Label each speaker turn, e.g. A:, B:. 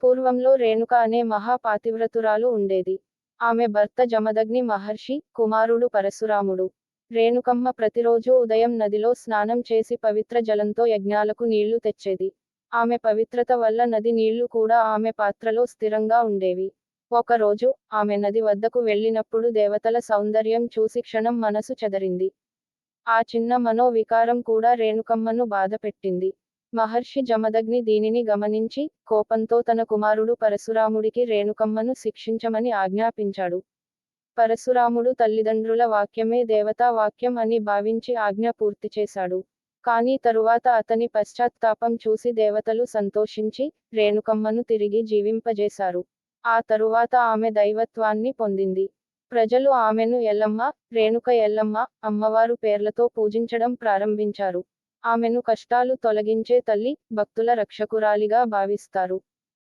A: పూర్వంలో రేణుక అనే మహాపాతివ్రతురాలు ఉండేది. ఆమె భర్త జమదగ్ని మహర్షి, కుమారుడు పరశురాముడు. రేణుకమ్మ ప్రతిరోజూ ఉదయం నదిలో స్నానం చేసి పవిత్ర జలంతో యజ్ఞాలకు నీళ్లు తెచ్చేది. ఆమె పవిత్రత వల్ల నది నీళ్లు కూడా ఆమె పాత్రలో స్థిరంగా ఉండేవి. ఒకరోజు ఆమె నది వద్దకు వెళ్ళినప్పుడు దేవతల సౌందర్యం చూసి క్షణం మనసు చెదరింది. ఆ చిన్న మనోవికారం కూడా రేణుకమ్మను బాధపెట్టింది. మహర్షి జమదగ్ని దీనిని గమనించి, కోపంతో తన కుమారుడు పరశురాముడికి రేణుకమ్మను శిక్షించమని ఆజ్ఞాపించాడు. పరశురాముడు తల్లిదండ్రుల వాక్యమే దేవతా వాక్యం అని భావించి ఆజ్ఞ పూర్తి చేశాడు. కానీ తరువాత అతని పశ్చాత్తాపం చూసి దేవతలు సంతోషించి, రేణుకమ్మను తిరిగి జీవింపజేశారు. ఆ తరువాత ఆమె దైవత్వాన్ని పొందింది. ప్రజలు ఆమెను ఎల్లమ్మ, రేణుక ఎల్లమ్మ, అమ్మవారు పేర్లతో పూజించడం ప్రారంభించారు. ఆమెను కష్టాలు తొలగించే తల్లి, భక్తుల రక్షకురాలిగా భావిస్తారు.